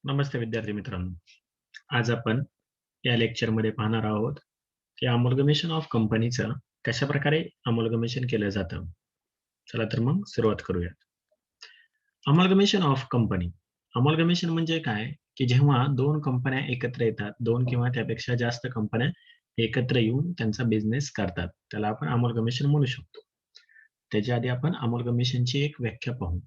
नमस्ते विद्यार्थी मित्रांनो. आज आपण या लेक्चरमध्ये पाहणार आहोत की अमोलगमेशन ऑफ कंपनीचं कशाप्रकारे अमोलगमेशन केलं जातं. चला तर मग सुरुवात करूया. अमोलगमेशन ऑफ कंपनी. अमोलगमेशन म्हणजे काय? की जेव्हा 2 कंपन्या एकत्र येतात, 2 किंवा त्यापेक्षा जास्त कंपन्या एकत्र येऊन त्यांचा बिझनेस करतात. त्याला आपण अमोलगमेशन म्हणू शकतो. त्याच्या आधी आपण अमोलगमेशनची एक व्याख्या पाहू.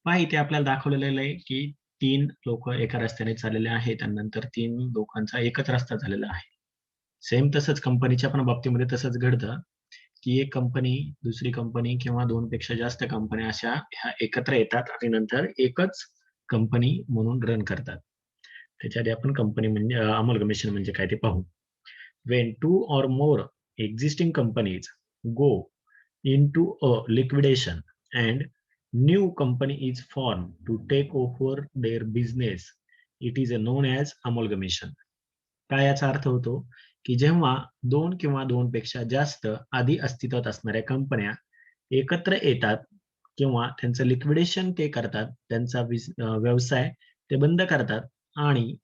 पहा इथे आपल्याला दाखवलेलं आहे, की 3 लोकं एका रस्त्याने चाललेले आहेत आणि नंतर 3 लोकांचा एकच रस्ता झालेला आहे. सेम तसंच कंपनीच्या पण बाबतीमध्ये तसंच घडतं, की एक कंपनी, दुसरी कंपनी किंवा 2 पेक्षा जास्त कंपन्या अशा ह्या एकत्र येतात आणि नंतर एकच कंपनी म्हणून रन करतात. त्याच्या आधी आपण कंपनी म्हणजे अमलगमेशन म्हणजे काय ते पाहू. When two or more existing companies go into a liquidation and new company is formed to take over their business, it is known as amalgamation. काय याचा अर्थ होतो, की जेव्हा 2 किंवा 2 पेक्षा जास्त आधी अस्तित्वात असणाऱ्या कंपन्या एकत्र येतात किंवा त्यांचं लिक्विडेशन ते करतात, त्यांचा व्यवसाय ते बंद करतात आणि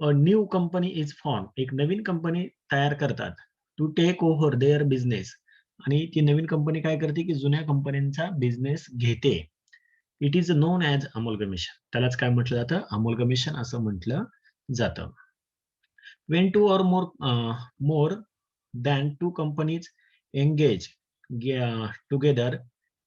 a new company is form एक नवीन कंपनी तयार करतात to take over their business आणि ती नवीन कंपनी काय करते, की जुन्या कंपन्यांचा बिझनेस घेते. It is known as amalgamation. त्यालाच काय म्हटलं जातं? अमोल्गमेशन असं म्हटलं जातं. When two or more than two companies engage together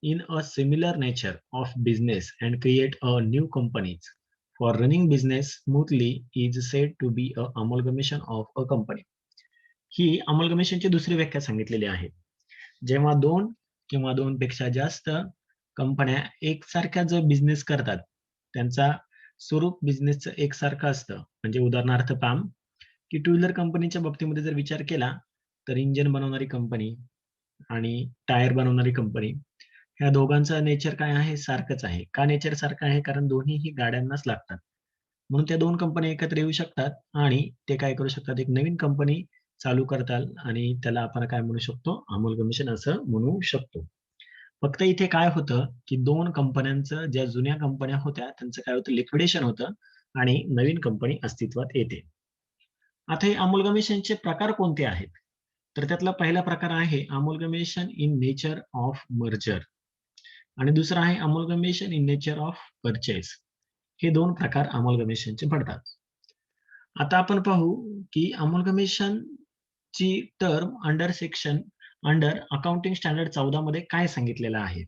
in a similar nature of business and create a new companies for running business smoothly is said to be a amalgamation of a company. ही अमलगमेशनची दुसरी व्याख्या सांगितलेली आहे. जेव्हा 2 किंवा 2 पेक्षा जास्त कंपन्या एकसारखा जो बिझनेस करतात, त्यांचा स्वरूप बिझनेसचं एकसारखं असतं. म्हणजे उदाहरणार्थ पहा, की टू व्हीलर कंपनीच्या बाबतीमध्ये जर विचार केला, तर इंजिन बनवणारी कंपनी आणि टायर बनवणारी कंपनी, ह्या दोघांचं नेचर काय आहे? सारखंच आहे. का नेचर सारखं आहे? कारण दोन्हीही गाड्यांनाच लागतात. म्हणून त्या 2 कंपन्या एकत्र येऊ शकतात आणि ते काय करू शकतात, एक नवीन कंपनी चालू करतात आणि त्याला आपण काय म्हणू शकतो? अमलगमेशन असं म्हणू शकतो. फक्त इथे काय होतं, की 2 कंपन्यांचं ज्या जुन्या कंपन्या होत्या, त्यांचं काय होतं लिक्विडेशन होतं आणि नवीन कंपनी अस्तित्वात येते. आता हे अमोल्गमेशनचे प्रकार कोणते आहेत? तर त्यातला पहिला प्रकार आहे amalgamation in nature of merger आणि दुसरा आहे amalgamation in nature of purchase. हे 2 प्रकार अमोल्गमेशनचे पडतात. आता आपण पाहू, की अमोल्गमेशनची टर्म अंडर अकाउंटिंग स्टँडर्ड 14 मध्ये काय सांगितलेलं आहे?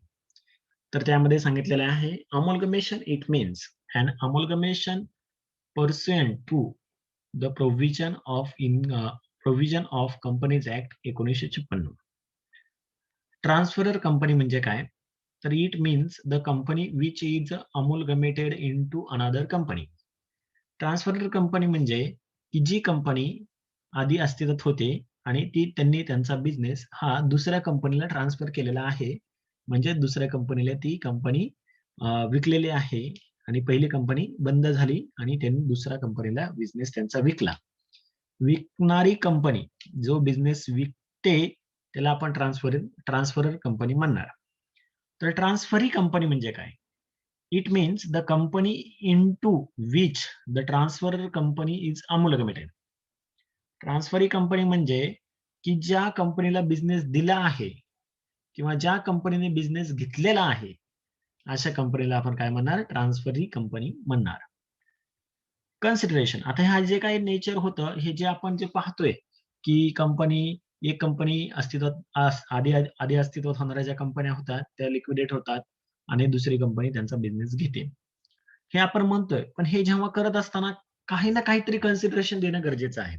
तर त्यामध्ये सांगितलेलं आहे, amalgamation it means an amalgamation pursuant to the provision of companies act 1956. Transferor company म्हणजे काय? तर it means the company which is amalgamated into another company. Transferor company म्हणजे की जी कंपनी आधी अस्तित्वात होते आणि त्यांनी त्यांचा बिझनेस हा दुसऱ्या कंपनीला ट्रान्सफर केलेला आहे. म्हणजे दुसऱ्या कंपनीला ती कंपनी विकलेली आहे आणि पहिली कंपनी बंद झाली आणि त्यांनी दुसऱ्या कंपनीला बिझनेस त्यांचा विकला. विकणारी कंपनी जो बिझनेस विकते त्याला आपण ट्रान्सफरर कंपनी म्हणणार. तर ट्रान्सफरी कंपनी म्हणजे काय? It means the company into which the transferor company is amalgamated. Transferee company म्हणजे की ज्या कंपनीला बिझनेस दिला आहे किंवा ज्या कंपनीने बिझनेस घेतलेला आहे, अशा कंपनीला आपण काय म्हणणार? ट्रान्सफरी कंपनी म्हणणार. कन्सिडरेशन आता हा जे काही नेचर होतं, हे जे आपण जे पाहतोय, की एक कंपनी आधी आधी अस्तित्वात होणाऱ्या ज्या कंपन्या होतात, त्या लिक्विडेट होतात आणि दुसरी कंपनी त्यांचा बिझनेस घेते. हे आपण म्हणतोय, पण हे जेव्हा करत असताना काही ना काहीतरी कन्सिडरेशन देणं गरजेचं आहे.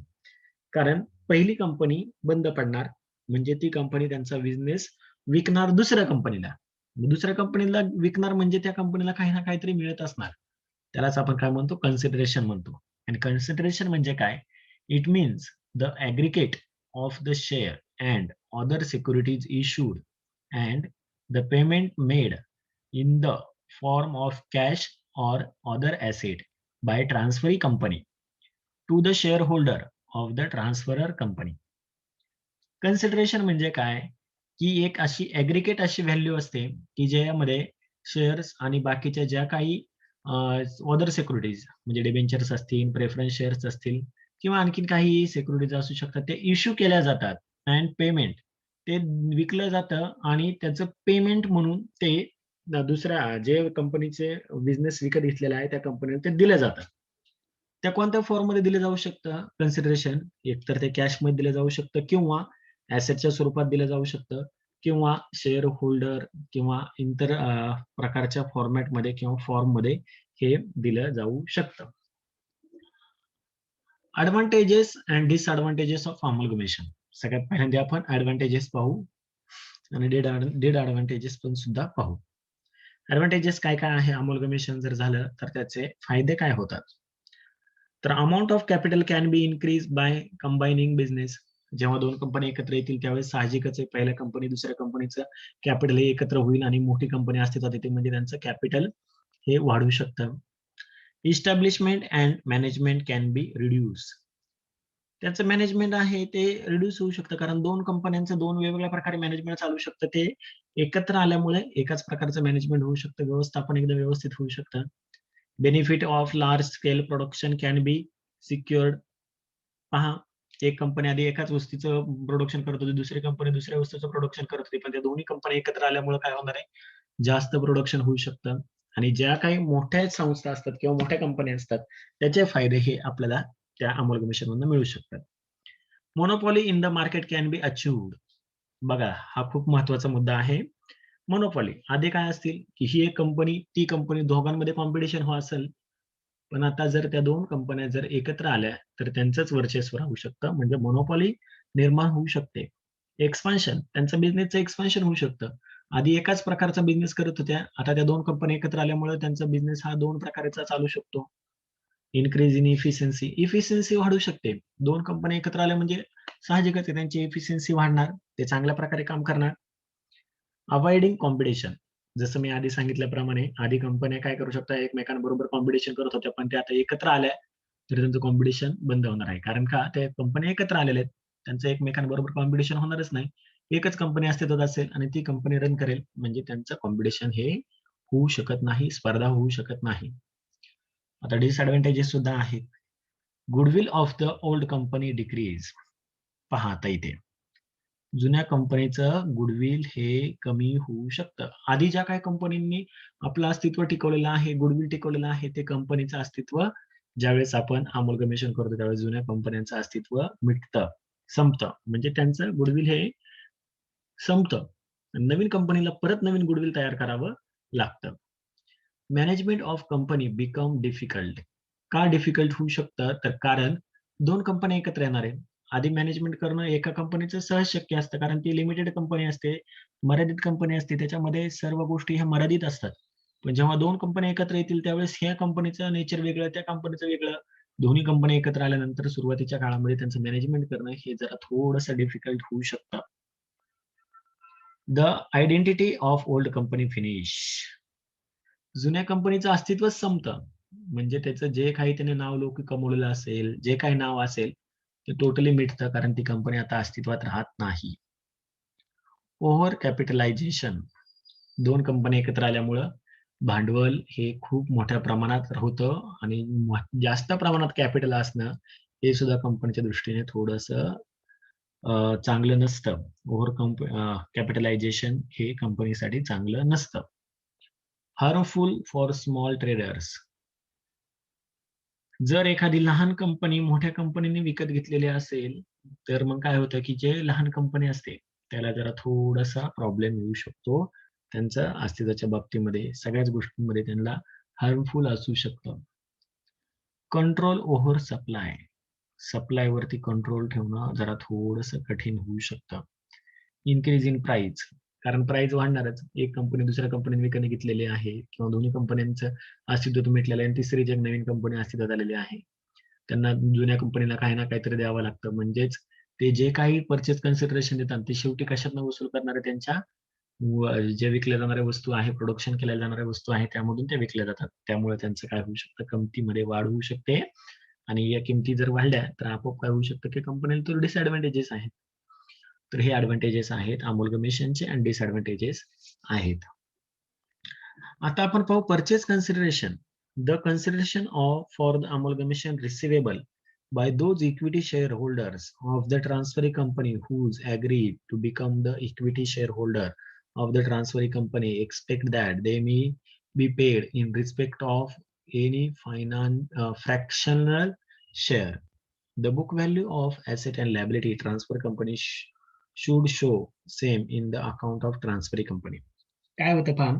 कारण पहिली कंपनी बंद पडणार, म्हणजे ती कंपनी त्यांचा बिझनेस विकणार दुसऱ्या कंपनीला. दुसऱ्या कंपनीला विकणार म्हणजे त्या कंपनीला काही ना काहीतरी मिळत असणार. त्यालाच आपण काय म्हणतो? कन्सिडरेशन म्हणतो. आणि कन्सिडरेशन म्हणजे काय? It means the aggregate of the share and other securities issued and the payment made in the form of cash or other asset by transferee company to the shareholder of the transferor company. Consideration म्हणजे काय? की एक अशी aggregate अशी value असते, की ज्यामध्ये shares आणि बाकीच्या ज्या काही अदर सिक्युरिटीज म्हणजे डिबेंचर्स असतील, प्रेफरन्स शेअर्स असतील किंवा आणखीन काही सिक्युरिटीज असू शकतात. ते इश्यू केल्या जातात अँड पेमेंट ते विकलं जातं आणि त्याचं पेमेंट म्हणून ते दुसऱ्या जे कंपनीचे बिझनेस विकत घेतलेला आहे त्या कंपनीला ते दिलं जातं. त्या कोणत्या फॉर्ममध्ये दिलं जाऊ शकतं कन्सिडरेशन एकतर ते कॅशमध्ये दिलं जाऊ शकतं किंवा ॲसेटच्या स्वरूपात दिलं जाऊ शकतं किंवा शेअर होल्डर किंवा इतर प्रकारच्या फॉर्मॅटमध्ये किंवा फॉर्ममध्ये हे दिलं जाऊ शकतं. एडव्हांटेजेस अँड डिसएडव्हांटेजेस ऑफ अमल्गमेशन. सगळ्यात पहिल्यांदा आपण एडव्हांटेजेस पाहू आणि डिसएडव्हांटेजेस पण सुद्धा पाहू. एडव्हांटेजेस काय काय आहे अमल्गमेशन जर झालं तर त्याचे फायदे काय होतात? तर amount of capital can be increase by combining business. जेव्हा दोन कंपनी एकत्र येतील त्यावेळेस साहजिकच आहे पहिल्या कंपनी दुसऱ्या कंपनीचं कॅपिटल हे एकत्र होईल आणि मोठी कंपनी अस्तित्वात येते म्हणजे त्यांचं कॅपिटल हे वाढू शकतं. Establishment and management can be reduce. त्याचं मॅनेजमेंट आहे ते रिड्यूस होऊ शकतं कारण दोन कंपन्यांचं दोन वेगवेगळ्या प्रकारे मॅनेजमेंट चालू शकतं. ते एकत्र आल्यामुळे एकाच प्रकारचं मॅनेजमेंट होऊ शकतं. व्यवस्थापन एकदम व्यवस्थित होऊ शकतं. Benefit of large scale production can be secured. पहा, एक कंपनी आधी एकाच वस्तूचं प्रोडक्शन करत होती, दुसरी कंपनी दुसऱ्या वस्तूचं प्रोडक्शन करत होती. पण त्या दोन्ही कंपन्या एकत्र आल्यामुळे काय होणार आहे, जास्त प्रोडक्शन होऊ शकतं आणि ज्या काही मोठ्या संस्था असतात किंवा मोठ्या कंपन्या असतात, त्याचे फायदे हे आपल्याला त्या अमलगमेशन मधनं मिळू शकतात. Monopoly in the market can be achieved. बघा, हा खूप महत्वाचा मुद्दा आहे. मोनोपॉली आधी काय असतील, की ही एक कंपनी, ती कंपनी दोघांमध्ये कॉम्पिटिशन हो असेल. पण आता जर त्या 2 कंपन्या जर एकत्र आल्या, तर त्यांचंच वर्चस्व राहू शकतं. म्हणजे मोनोपॉली निर्माण होऊ शकते. एक्सपान्शन त्यांचं बिझनेसचं एक्सपान्शन होऊ शकतं. आधी एकाच प्रकारचा बिझनेस करत होत्या. आता त्या 2 कंपन्या एकत्र आल्यामुळे त्यांचा बिझनेस हा 2 प्रकारचा चालू शकतो. Increase in efficiency. इफिशियन्सी वाढू शकते. 2 कंपन्या एकत्र आल्या म्हणजे साहजिकच आहे त्यांची इफिशियन्सी वाढणार. ते चांगल्या प्रकारे काम करणार. अव्हॉइडिंग कॉम्पिटिशन. जसं मी आधी सांगितल्याप्रमाणे आधी कंपन्या काय करू शकतात एकमेकांबरोबर कॉम्पिटिशन करत होत्या, पण त्या आता एकत्र आल्या, तर त्यांचं कॉम्पिटिशन बंद होणार आहे. कारण का त्या कंपन्या एकत्र आलेल्या आहेत. त्यांचं एकमेकांबरोबर कॉम्पिटिशन होणारच नाही. एकच कंपनी अस्तित्वात असेल आणि ती कंपनी रन करेल म्हणजे त्यांचं कॉम्पिटिशन हे होऊ शकत नाही, स्पर्धा होऊ शकत नाही. आता डिसएडव्हांटेजेस सुद्धा आहेत. Goodwill of the old company decrease. पहा आता इथे. जुन्या कंपनीचं गुडविल हे कमी होऊ शकतं. आधी ज्या काही कंपनींनी आपलं अस्तित्व टिकवलेलं आहे, गुडविल टिकवलेलं आहे, ते कंपनीचं अस्तित्व ज्यावेळेस आपण अमलगमेशन करतो, त्यावेळेस जुन्या कंपन्यांचं अस्तित्व मिटतं, संपतं. म्हणजे त्यांचं गुडविल हे संपतं. नवीन कंपनीला परत नवीन गुडविल तयार करावं लागतं. Management of company become difficult. का डिफिकल्ट होऊ शकतं? तर कारण 2 कंपन्या एकत्र येणार आहे. आधी मॅनेजमेंट करणं एका कंपनीचं सहज शक्य असतं कारण ती लिमिटेड कंपनी असते, मर्यादित कंपनी असते. त्याच्यामध्ये सर्व गोष्टी ह्या मर्यादित असतात. पण जेव्हा 2 कंपन्या एकत्र येतील त्यावेळेस ह्या कंपनीचं नेचर वेगळं, त्या कंपनीचं वेगळं. दोन्ही कंपन्या एकत्र आल्यानंतर सुरुवातीच्या काळामध्ये त्यांचं मॅनेजमेंट करणं हे जरा थोडंसं डिफिकल्ट होऊ शकतं. The identity of old company finish. जुन्या कंपनीचं अस्तित्वच संपतं. म्हणजे त्याचं जे काही त्याने नावलौकिक कमवलेलं असेल, जे काही नाव असेल, ते टोटली मिटतं कारण ती कंपनी आता अस्तित्वात राहत नाही. Over capitalisation. 2 कंपन्या एकत्र आल्यामुळं भांडवल हे खूप मोठ्या प्रमाणात होतं आणि जास्त प्रमाणात कॅपिटल असणं हे सुद्धा कंपनीच्या दृष्टीने थोडंसं चांगलं नसतं. कॅपिटलायझेशन हे कंपनीसाठी चांगलं नसतं. Harmful for small traders. जर एखादी लहान कंपनी मोठ्या कंपनीने विकत घेतलेली असेल, तर मग काय होतं, की जे लहान कंपनी असते, त्याला जरा थोडासा प्रॉब्लेम येऊ शकतो. त्यांच्या अस्तित्वाच्या बाबतीमध्ये सगळ्याच गोष्टींमध्ये त्यांना हार्मफुल असू शकतं. Control over supply. सप्लायवरती कंट्रोल ठेवणं जरा थोडंसं कठीण होऊ शकतं. Increase in price. कारण प्राईस वाढणारच. एक कंपनी दुसऱ्या कंपनीने विकत घेतलेली आहे किंवा दोन्ही कंपन्यांचं अस्तित्व मिटलेलं आहे आणि तिसरी जी एक नवीन कंपनी अस्तित्वात आलेली आहे. त्यांना जुन्या कंपनीला काही ना काहीतरी द्यावं लागतं. म्हणजेच ते जे काही पर्चेस कन्सिडरेशन देतात, ते शेवटी कशातनं वसूल करणार आहे त्यांच्या जे विकल्या जाणाऱ्या वस्तू आहे, प्रोडक्शन केल्या जाणाऱ्या वस्तू आहेत, त्यामधून त्या विकल्या जातात. त्यामुळे त्यांचं काय होऊ शकतं, किमतीमध्ये वाढ होऊ शकते आणि या किमती जर वाढल्या, तर आपोआप काय होऊ शकतं, की कंपनीला तर डिसएडव्हांटेजेस आहेत. तर हे एडव्हांटेजेस आहेत अमोलगमेशनचे आणि डिसएडव्हांटेजेस आहेत. आता आपण पाहू purchase consideration. The consideration for the amalgamation receivable by those equity shareholders of the transferee company who's agreed to become the equity shareholder of the transferee company expect that they may be paid in respect of any fractional share. The book value of asset and liability transfer company should show same in the account of transferee company. काय होतं पहा,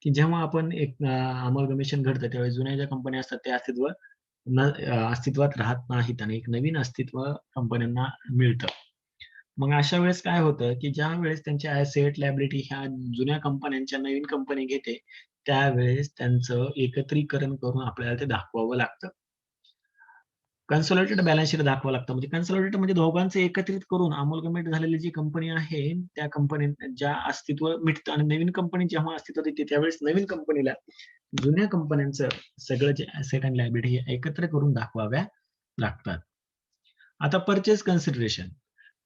की जेव्हा आपण एक amalgamation घडतं त्यावेळेस जुन्या ज्या कंपन्या असतात त्या अस्तित्वात राहत नाहीत आणि एक नवीन अस्तित्व कंपन्यांना मिळतं. मग अशा वेळेस काय होतं, की ज्या वेळेस त्यांच्या ॲसेट, लायबिलिटी ह्या जुन्या कंपन्यांच्या नवीन कंपनी घेते, त्यावेळेस त्यांचं एकत्रीकरण करून आपल्याला ते दाखवावं लागतं. कन्सोलिडेटेड बॅलन्स शीट दाखवावं लागतं. म्हणजे कन्सोलिडेटेड म्हणजे दोघांचं एकत्रित करून अमलगमेट झालेली जी कंपनी आहे, त्या कंपनी ज्या अस्तित्व मिटतं आणि नवीन कंपनी जेव्हा अस्तित्वात येते, त्यावेळेस नवीन कंपनीला जुन्या कंपन्यांचं सगळं जे ॲसेट आणि लायबिलिटी एकत्र करून दाखवाव्या लागतात. आता purchase consideration.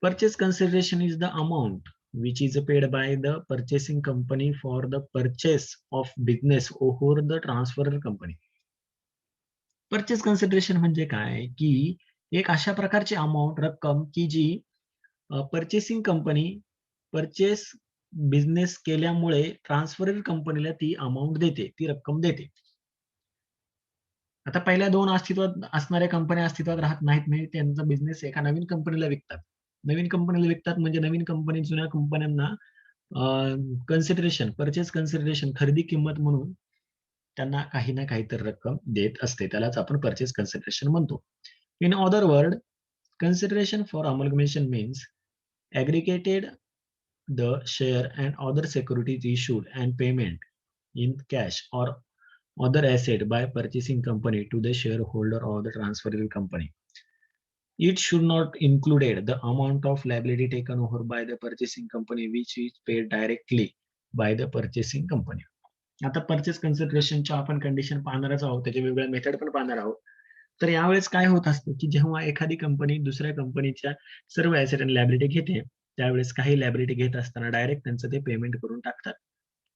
Purchase consideration is the amount which is paid by the purchasing company for the purchase of business over the transferor company. Purchase consideration म्हणजे काय, की एक अशा प्रकारची रक्कम की जी पर्चेसिंग कंपनी परचेस बिझनेस केल्यामुळे ट्रान्सफरर कंपनीला ती अमाउंट देते, ती रक्कम देते. आता पहिल्या 2 अस्तित्वात असणाऱ्या कंपन्या अस्तित्वात राहत नाहीत म्हणजे त्यांचा बिझनेस एका नवीन कंपनीला विकतात. नवीन कंपनीला विकतात म्हणजे नवीन कंपनी जुन्या कंपन्यांना कन्सिडरेशन, पर्चेस कन्सिडरेशन खरेदी किंमत म्हणून त्यांना काही ना काहीतरी रक्कम देत असते. त्यालाच आपण पर्चेस कन्सिडरेशन म्हणतो. In other word, consideration for amalgamation means aggregated the share and other securities issued and payment in cash or other asset by purchasing company to the shareholder of the transferring company. It should not include the amount of liability taken over by the purchasing company which is paid directly by the purchasing company. आता purchase कन्सिडरेशनच्या आपण condition पाहणारच आहोत, त्याचे वेगवेगळ्या method पण पाहणार आहोत. तर यावेळेस काय होत असतं, की जेव्हा एखादी कंपनी दुसऱ्या कंपनीच्या सर्व ॲसेट आणि लायबिलिटी घेते, त्यावेळेस काही लायबिलिटी घेत असताना डायरेक्ट त्यांचं ते पेमेंट करून टाकतात.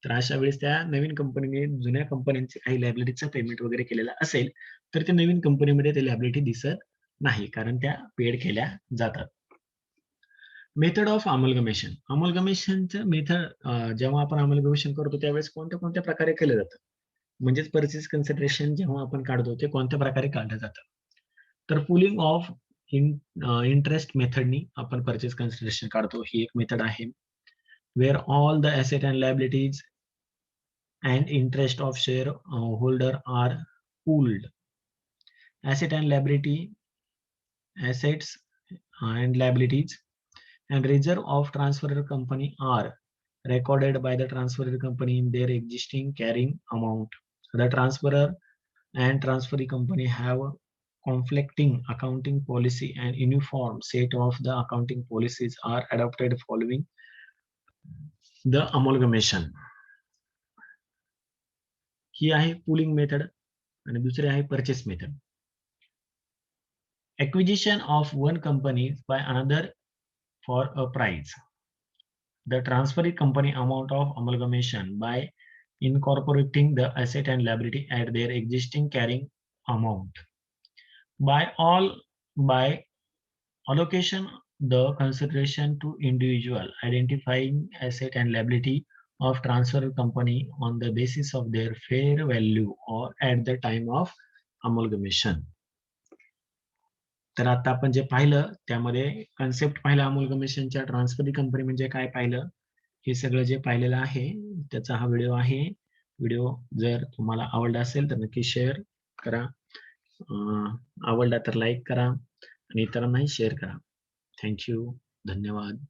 तर अशा वेळेस त्या नवीन कंपनीने जुन्या कंपन्यांचे काही लायबिलिटीचं पेमेंट वगैरे केलेलं असेल, तर त्या नवीन कंपनीमध्ये ते लायबिलिटी दिसत नाही, कारण त्या पेड केल्या जातात. Method of amalgamation. अमलगमेशनचं मेथड जेव्हा आपण अमलगमेशन करतो त्यावेळेस कोणत्या प्रकारे केलं जातं? म्हणजेच पर्चेस कन्सिडरेशन जेव्हा आपण काढतो ते कोणत्या प्रकारे काढलं जातं? तर पुलिंग ऑफ इंटरेस्ट मेथडनी आपण पर्चेस कन्सिडरेशन काढतो. ही एक मेथड आहे. Where all the asset and liabilities and interest of share holder are pooled. Asset and liability, assets and liabilities and reserve of transferor company are recorded by the transferor company in their existing carrying amount. The transferor and transferee company have conflicting accounting policy and uniform set of the accounting policies are adopted following the amalgamation. ही आहे pulling method आणि दुसरी आहे purchase method. Acquisition of one company by another for a price. The transferee company amount of amalgamation by incorporating the asset and liability at their existing carrying amount. By allocation the consideration to individual identifying asset and liability of transfer company on the basis of their fair value or at the time of amalgamation. तर आता आपण जे पाहिलं त्यामध्ये concept पाहिला अमलगमेशनच्या, transfer company म्हणजे काय पाहिलं, हे सगळं जे पाहिलेलं आहे त्याचा हा व्हिडिओ आहे. व्हिडिओ जर तुम्हाला आवडला असेल तर नक्की शेअर करा. आवडला तर लाईक करा आणि इतरांनाही शेअर करा. Thank you. धन्यवाद.